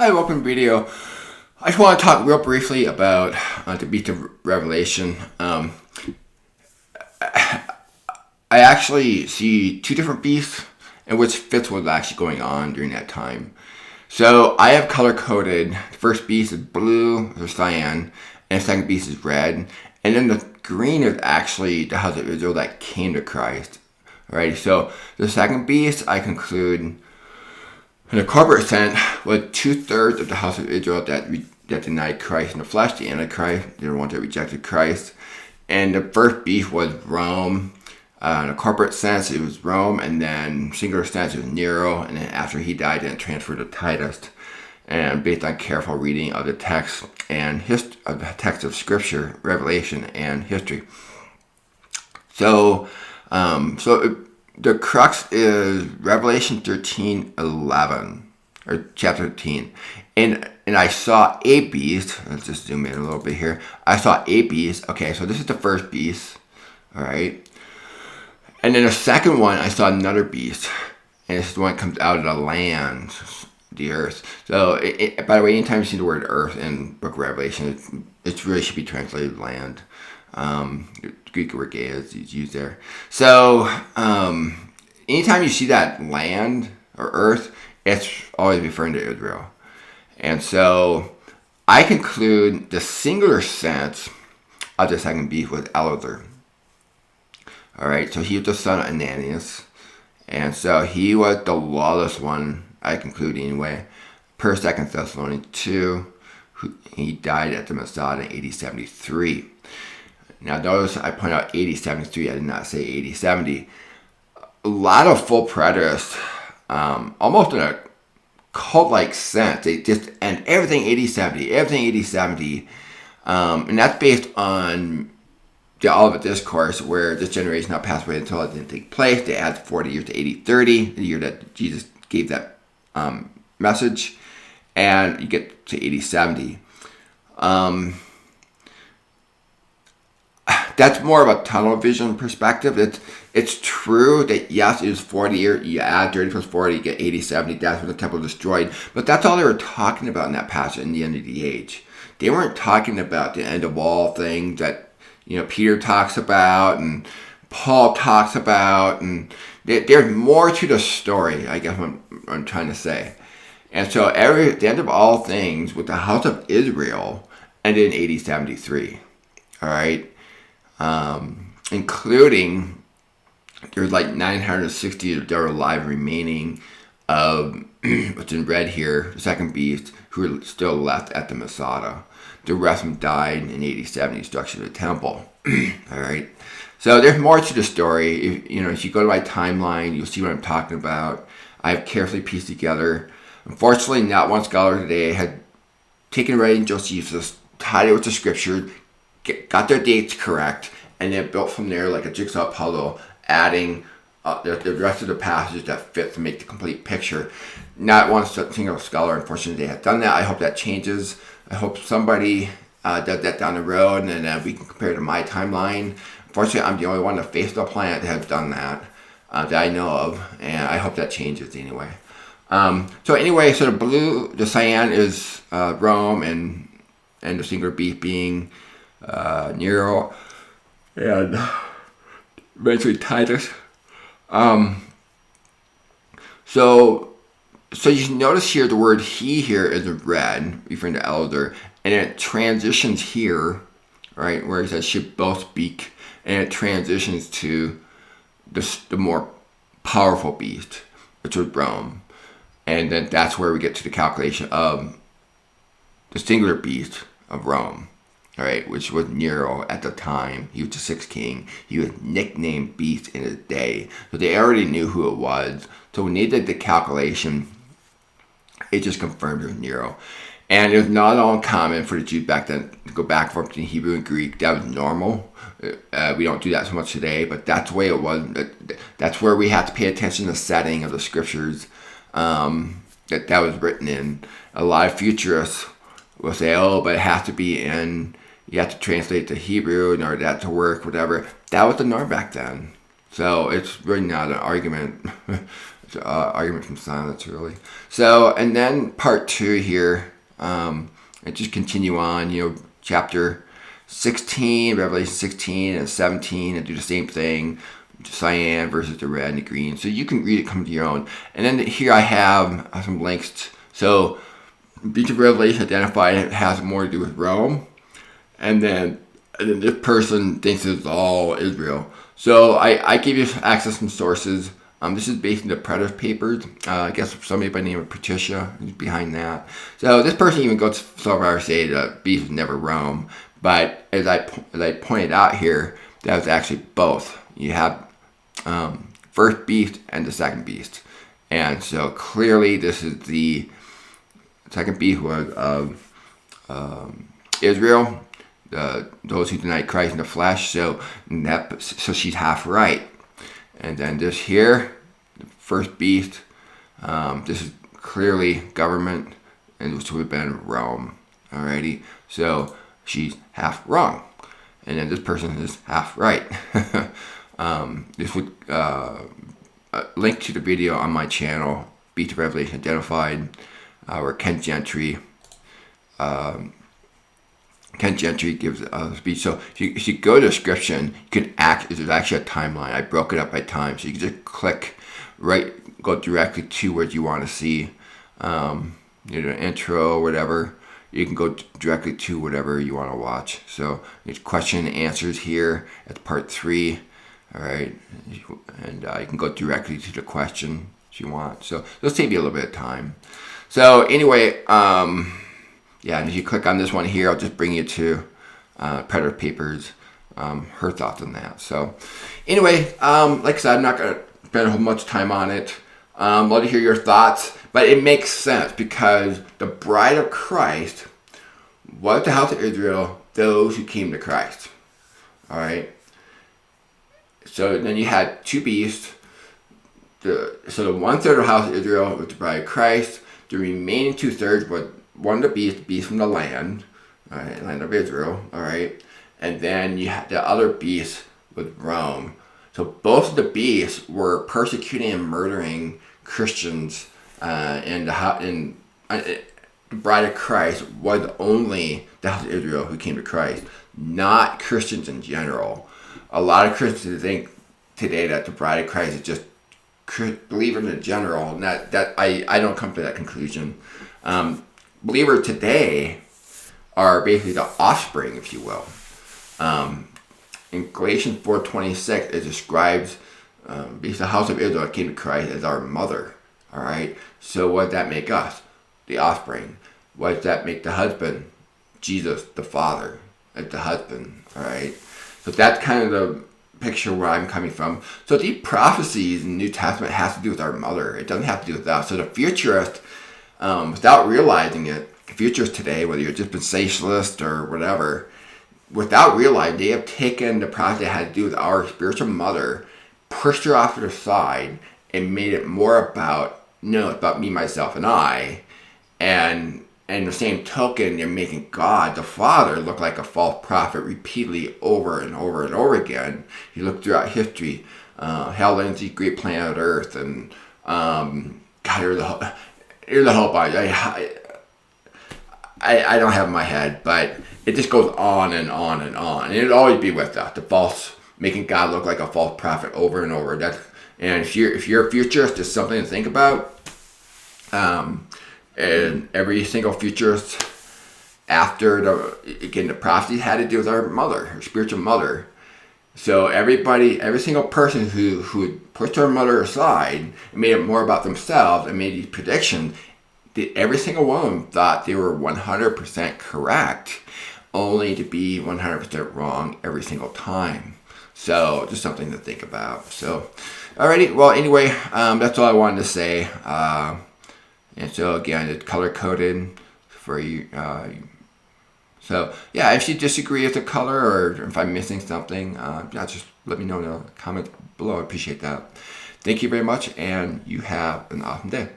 Hi, welcome to the video. I just want to talk real briefly about the Beast of Revelation. I actually see two different beasts and which fits what's actually going on during that time. So I have color coded. The first beast is blue or cyan, and the second beast is red. And then the green is actually the house of Israel that came to Christ. Alright, so the second beast I conclude in a corporate sense was 2/3 of the house of Israel that denied Christ in the flesh, the Antichrist. They were the ones that rejected Christ. And the first beast was Rome. In a corporate sense, it was Rome, and then singular sense, it was Nero, and then after he died, then it transferred to Titus. And based on careful reading of the text and of the text of Scripture, Revelation, and history. So the crux is Revelation 13:11, or chapter 13, and I saw a beast. Let's just zoom in a little bit here. I saw a beast. Okay, so this is the first beast. All right. And then the second one, I saw another beast. And this is the one that comes out of the land, the earth. So, by the way, anytime you see the word earth in Book of Revelation, it really should be translated land. The Greek word Gaia is used there. So, anytime you see that land or earth, it's always referring to Israel. And so, I conclude the singular sense of the second beast was Eleazar. Alright, so he was the son of Ananias. And so he was the lawless one, I conclude anyway, per 2 Thessalonians 2. He died at the Masada in AD 73. Now notice I point out AD 73, I did not say AD 70. A lot of full preterists, almost in a cult-like sense, they just end everything AD 70, everything AD 70. And that's based on the Olivet Discourse, where this generation not passed away until it didn't take place. They add 40 years to AD 30, the year that Jesus gave that message, and you get to AD 70. That's more of a tunnel vision perspective. It's true that yes, it was 40 years. You add 30 plus 40, you get AD 70. That's when the temple was destroyed. But that's all they were talking about in that passage in the end of the age. They weren't talking about the end of all things that Peter talks about and Paul talks about, and there's more to the story, I guess what I'm trying to say. And so the end of all things with the house of Israel ended in AD 73. All right, including there's like 960 that are alive remaining of what's in red here, the second beast, who are still left at the Masada. The rest of them died in AD 70, destruction of the temple. All right. So there's more to the story. If you go to my timeline, you'll see what I'm talking about. I've carefully pieced together. Unfortunately, not one scholar today had taken writing Josephus, tied it with the scripture, got their dates correct, and then built from there like a jigsaw puzzle, adding the rest of the passages that fit to make the complete picture. Not one single scholar, unfortunately, has done that. I hope that changes. I hope somebody does that down the road, and then we can compare to my timeline. Unfortunately, I'm the only one on the face of the planet that has done that, that I know of, and I hope that changes anyway. So the cyan is Rome, and the singular beast being Nero, and eventually Titus. So you notice here the word he here is in red, referring to Eleazar, and it transitions here, right, where it says should both speak, and it transitions to the more powerful beast, which was Rome. And then that's where we get to the calculation of the singular beast of Rome, all right, which was Nero at the time. He was the sixth king. He was nicknamed Beast in his day. So they already knew who it was. So when they did the calculation, it just confirmed it was Nero. And it was not uncommon for the Jews back then to go back and forth between Hebrew and Greek. That was normal. We don't do that so much today, but that's the way it was. That's where we have to pay attention to the setting of the scriptures that was written in. A lot of futurists will say, oh, but it has to be in, you have to translate to Hebrew in order for that to work, whatever. That was the norm back then. So it's really not an argument argument from silence, really. So, and then part 2 here, and just continue on, chapter 16, Revelation 16 and 17, and do the same thing. Cyan versus the red and the green. So you can read it, come to your own. And then here I have some links. So Beast of Revelation identified it has more to do with Rome. And then this person thinks it's all Israel. So I gave you access to some sources. This is based on the Predator papers. I guess somebody by the name of Patricia is behind that. So this person even goes so far as to say that Beast was never Rome. But as I pointed out here, that was actually both. You have first beast and the second beast. And so clearly this is the second beast was of Israel, those who deny Christ in the flesh. So she's half right. And then this here, the first beast, this is clearly government, and this would have been Rome. Alrighty, so she's half wrong. And then this person is half right. This would link to the video on my channel, Beast of Revelation Identified, where Ken Gentry gives a speech. So if you go to the description, there's actually a timeline. I broke it up by time, so you can just click go directly to what you want to see. The intro or whatever. You can go directly to whatever you want to watch. So there's question and answers here at part 3. All right, and you can go directly to the question if you want. So it'll save you a little bit of time. So anyway, and if you click on this one here, I'll just bring you to Predator Papers, her thoughts on that. So anyway, like I said, I'm not going to spend a whole much time on it. Love to hear your thoughts, but it makes sense because the bride of Christ was the house of Israel, those who came to Christ. All right. So then you had two beasts. So the 1/3 of the house of Israel was the bride of Christ. The remaining 2/3 was one of the beast from the land, all right, land of Israel, all right. And then you had the other beast with Rome. So both of the beasts were persecuting and murdering Christians, and the bride of Christ was only the house of Israel who came to Christ, not Christians in general. A lot of Christians think today that the bride of Christ is just believers in general, and that I don't come to that conclusion. Believers today are basically the offspring, if you will. In Galatians 4:26, it describes because the house of Israel came to Christ as our mother. All right. So what does that make us? The offspring. What does that make the husband? Jesus, the Father, as the husband. All right. So that's kind of the picture where I'm coming from. So these prophecies in the New Testament has to do with our mother. It doesn't have to do with us. So the futurist, without realizing it, futurists today, whether you're dispensationalist or whatever, without realizing, they have taken the prophecy that had to do with our spiritual mother, pushed her off to the side, and made it more about, no, it's about me, myself, and I. And the same token, you're making God, the Father, look like a false prophet repeatedly over and over and over again. You look throughout history, Hal Lindsey, Great Planet Earth, and God, here's the whole body. I don't have in my head, but it just goes on and on and on. And it'll always be with that, the false, making God look like a false prophet over and over. And if you're a futurist, it's something to think about. And every single futurist after the prophecies had to do with our mother, her spiritual mother. So every single person who pushed our mother aside and made it more about themselves and made these predictions, every single one of them thought they were 100% correct, only to be 100% wrong every single time. So just something to think about. So, alrighty. Well, anyway, that's all I wanted to say. And so again, it's color coded for you. So yeah, if you disagree with the color or if I'm missing something, just let me know in the comments below. I appreciate that. Thank you very much, and you have an awesome day.